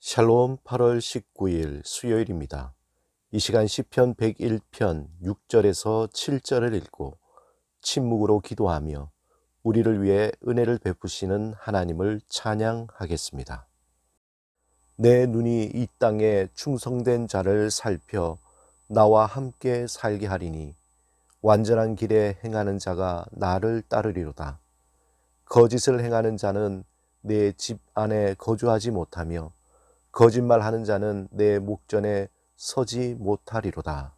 샬롬 8월 19일 수요일입니다. 이 시간 시편 101편 6절에서 7절을 읽고 침묵으로 기도하며 우리를 위해 은혜를 베푸시는 하나님을 찬양하겠습니다. 내 눈이 이 땅에 충성된 자를 살펴 나와 함께 살게 하리니 완전한 길에 행하는 자가 나를 따르리로다. 거짓을 행하는 자는 내 집 안에 거주하지 못하며 거짓말하는 자는 내 목전에 서지 못하리로다.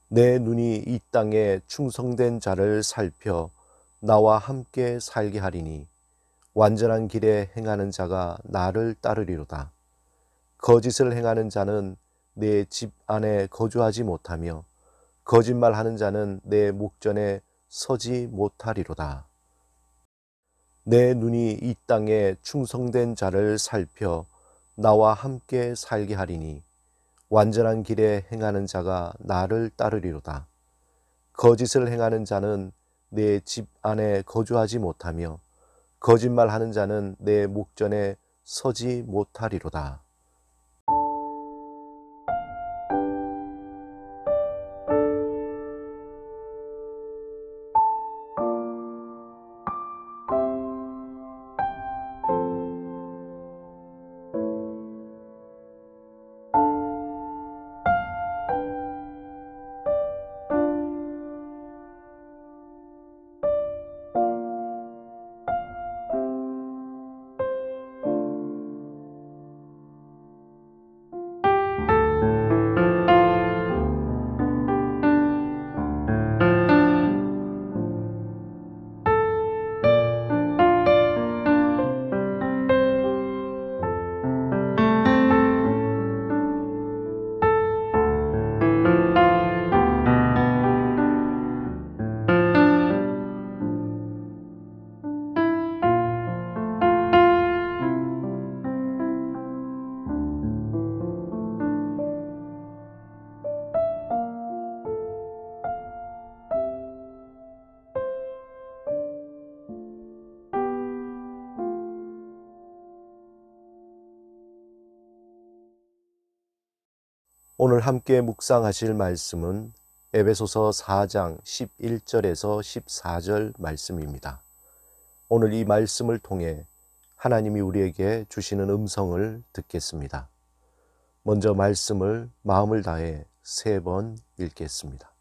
내 눈이 이 땅에 충성된 자를 살펴 나와 함께 살게 하리니 완전한 길에 행하는 자가 나를 따르리로다. 거짓을 행하는 자는 내 집 안에 거주하지 못하며 거짓말하는 자는 내 목전에 서지 못하리로다. 내 눈이 이 땅에 충성된 자를 살펴 나와 함께 살게 하리니 완전한 길에 행하는 자가 나를 따르리로다. 거짓을 행하는 자는 내 집 안에 거주하지 못하며 거짓말하는 자는 내 목전에 서지 못하리로다. 오늘 함께 묵상하실 말씀은 에베소서 4장 11절에서 14절 말씀입니다. 오늘 이 말씀을 통해 하나님이 우리에게 주시는 음성을 듣겠습니다. 먼저 말씀을 마음을 다해 3번 읽겠습니다.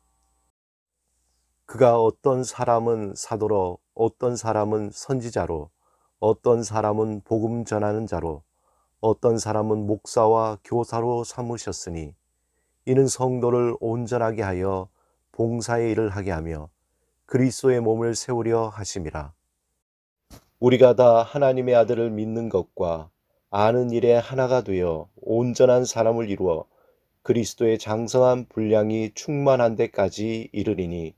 그가 어떤 사람은 사도로, 어떤 사람은 선지자로, 어떤 사람은 복음 전하는 자로, 어떤 사람은 목사와 교사로 삼으셨으니 이는 성도를 온전하게 하여 봉사의 일을 하게 하며 그리스도의 몸을 세우려 하심이라. 우리가 다 하나님의 아들을 믿는 것과 아는 일에 하나가 되어 온전한 사람을 이루어 그리스도의 장성한 분량이 충만한 데까지 이르리니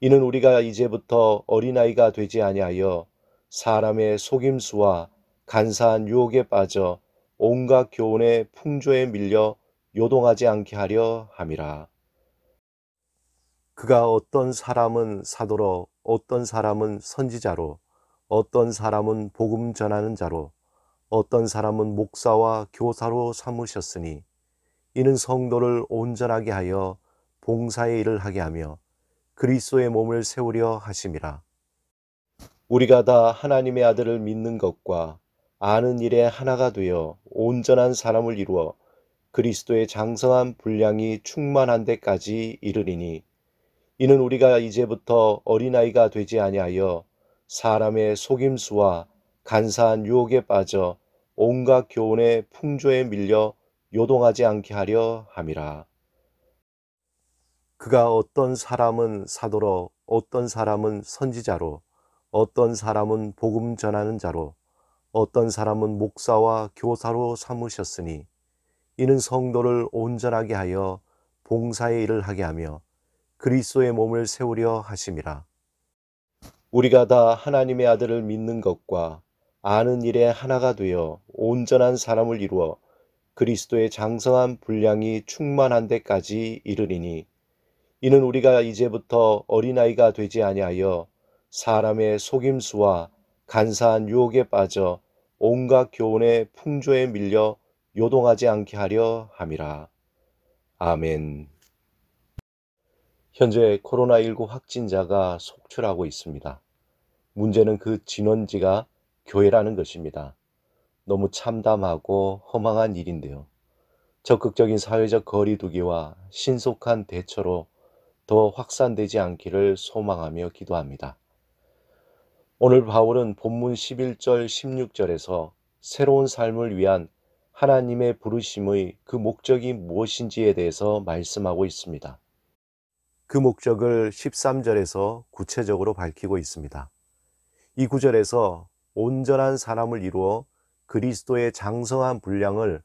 이는 우리가 이제부터 어린아이가 되지 아니하여 사람의 속임수와 간사한 유혹에 빠져 온갖 교훈의 풍조에 밀려 요동하지 않게 하려 함이라. 그가 어떤 사람은 사도로, 어떤 사람은 선지자로, 어떤 사람은 복음 전하는 자로, 어떤 사람은 목사와 교사로 삼으셨으니 이는 성도를 온전하게 하여 봉사의 일을 하게 하며 그리스도의 몸을 세우려 하심이라. 우리가 다 하나님의 아들을 믿는 것과 아는 일에 하나가 되어 온전한 사람을 이루어 그리스도의 장성한 분량이 충만한 데까지 이르리니 이는 우리가 이제부터 어린아이가 되지 아니하여 사람의 속임수와 간사한 유혹에 빠져 온갖 교훈의 풍조에 밀려 요동하지 않게 하려 함이라. 그가 어떤 사람은 사도로, 어떤 사람은 선지자로, 어떤 사람은 복음 전하는 자로, 어떤 사람은 목사와 교사로 삼으셨으니 이는 성도를 온전하게 하여 봉사의 일을 하게 하며 그리스도의 몸을 세우려 하심이라. 우리가 다 하나님의 아들을 믿는 것과 아는 일에 하나가 되어 온전한 사람을 이루어 그리스도의 장성한 분량이 충만한 데까지 이르리니 이는 우리가 이제부터 어린아이가 되지 아니하여 사람의 속임수와 간사한 유혹에 빠져 온갖 교훈의 풍조에 밀려 요동하지 않게 하려 함이라. 아멘. 현재 코로나19 확진자가 속출하고 있습니다. 문제는 그 진원지가 교회라는 것입니다. 너무 참담하고 허망한 일인데요. 적극적인 사회적 거리 두기와 신속한 대처로 더 확산되지 않기를 소망하며 기도합니다. 오늘 바울은 본문 11절 16절에서 새로운 삶을 위한 하나님의 부르심의 그 목적이 무엇인지에 대해서 말씀하고 있습니다. 그 목적을 13절에서 구체적으로 밝히고 있습니다. 이 구절에서 온전한 사람을 이루어 그리스도의 장성한 분량을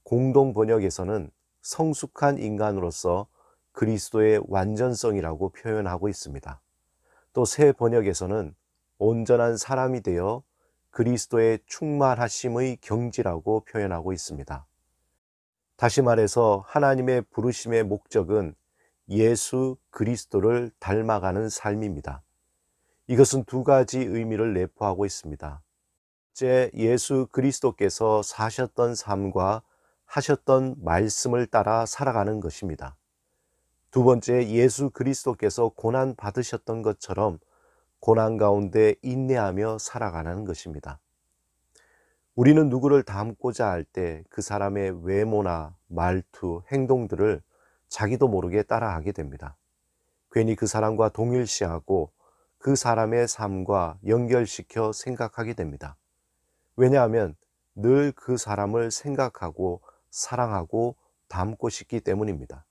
공동 번역에서는 성숙한 인간으로서 그리스도의 완전성이라고 표현하고 있습니다. 또 새 번역에서는 온전한 사람이 되어 그리스도의 충만하심의 경지라고 표현하고 있습니다. 다시 말해서 하나님의 부르심의 목적은 예수 그리스도를 닮아가는 삶입니다. 이것은 두 가지 의미를 내포하고 있습니다. 첫째, 예수 그리스도께서 사셨던 삶과 하셨던 말씀을 따라 살아가는 것입니다. 두 번째, 예수 그리스도께서 고난 받으셨던 것처럼 고난 가운데 인내하며 살아가는 것입니다. 우리는 누구를 닮고자 할 때 그 사람의 외모나 말투, 행동들을 자기도 모르게 따라하게 됩니다. 괜히 그 사람과 동일시하고 그 사람의 삶과 연결시켜 생각하게 됩니다. 왜냐하면 늘 그 사람을 생각하고 사랑하고 닮고 싶기 때문입니다.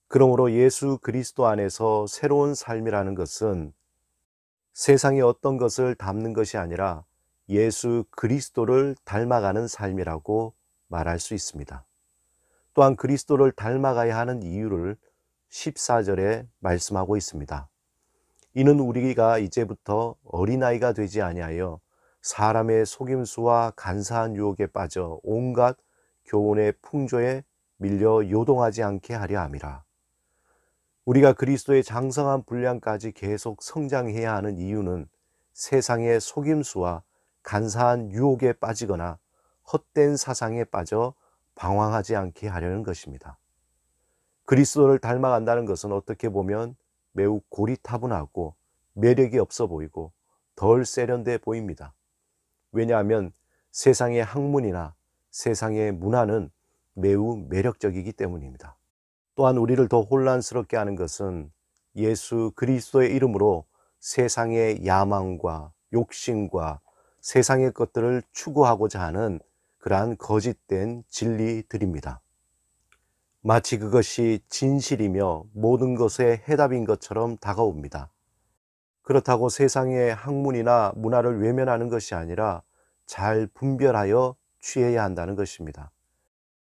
그러므로 예수 그리스도 안에서 새로운 삶이라는 것은 세상의 어떤 것을 닮는 것이 아니라 예수 그리스도를 닮아가는 삶이라고 말할 수 있습니다. 또한 그리스도를 닮아가야 하는 이유를 14절에 말씀하고 있습니다. 이는 우리가 이제부터 어린아이가 되지 아니하여 사람의 속임수와 간사한 유혹에 빠져 온갖 교훈의 풍조에 밀려 요동하지 않게 하려 함이라. 우리가 그리스도의 장성한 분량까지 계속 성장해야 하는 이유는 세상의 속임수와 간사한 유혹에 빠지거나 헛된 사상에 빠져 방황하지 않게 하려는 것입니다. 그리스도를 닮아간다는 것은 어떻게 보면 매우 고리타분하고 매력이 없어 보이고 덜 세련돼 보입니다. 왜냐하면 세상의 학문이나 세상의 문화는 매우 매력적이기 때문입니다. 또한 우리를 더 혼란스럽게 하는 것은 예수 그리스도의 이름으로 세상의 야망과 욕심과 세상의 것들을 추구하고자 하는 그러한 거짓된 진리들입니다. 마치 그것이 진실이며 모든 것의 해답인 것처럼 다가옵니다. 그렇다고 세상의 학문이나 문화를 외면하는 것이 아니라 잘 분별하여 취해야 한다는 것입니다.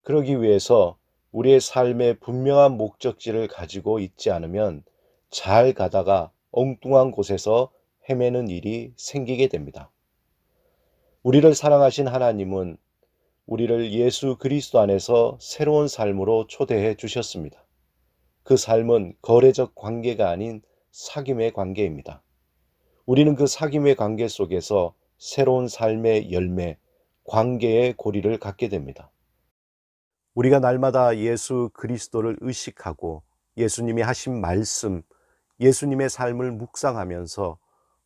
그러기 위해서 우리의 삶의 분명한 목적지를 가지고 있지 않으면 잘 가다가 엉뚱한 곳에서 헤매는 일이 생기게 됩니다. 우리를 사랑하신 하나님은 우리를 예수 그리스도 안에서 새로운 삶으로 초대해 주셨습니다. 그 삶은 거래적 관계가 아닌 사귐의 관계입니다. 우리는 그 사귐의 관계 속에서 새로운 삶의 열매, 관계의 고리를 갖게 됩니다. 우리가 날마다 예수 그리스도를 의식하고 예수님이 하신 말씀, 예수님의 삶을 묵상하면서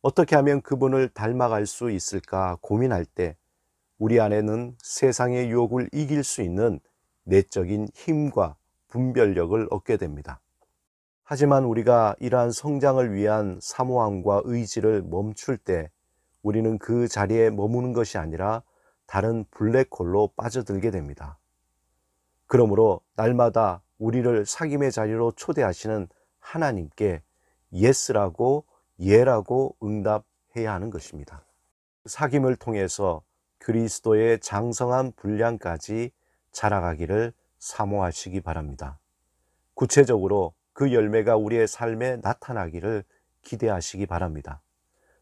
어떻게 하면 그분을 닮아갈 수 있을까 고민할 때 우리 안에는 세상의 유혹을 이길 수 있는 내적인 힘과 분별력을 얻게 됩니다. 하지만 우리가 이러한 성장을 위한 사모함과 의지를 멈출 때 우리는 그 자리에 머무는 것이 아니라 다른 블랙홀로 빠져들게 됩니다. 그러므로 날마다 우리를 사귐의 자리로 초대하시는 하나님께 예스라고 예라고 응답해야 하는 것입니다. 사귐을 통해서 그리스도의 장성한 분량까지 자라가기를 사모하시기 바랍니다. 구체적으로 그 열매가 우리의 삶에 나타나기를 기대하시기 바랍니다.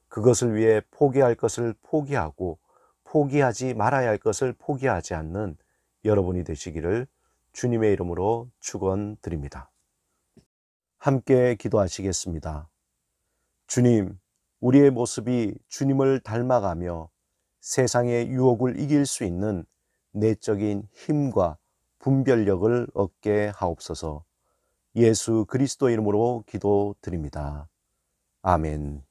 그것을 위해 포기할 것을 포기하고 포기하지 말아야 할 것을 포기하지 않는 여러분이 되시기를 주님의 이름으로 축원드립니다. 함께 기도하시겠습니다. 주님, 우리의 모습이 주님을 닮아가며 세상의 유혹을 이길 수 있는 내적인 힘과 분별력을 얻게 하옵소서. 예수 그리스도 이름으로 기도드립니다. 아멘.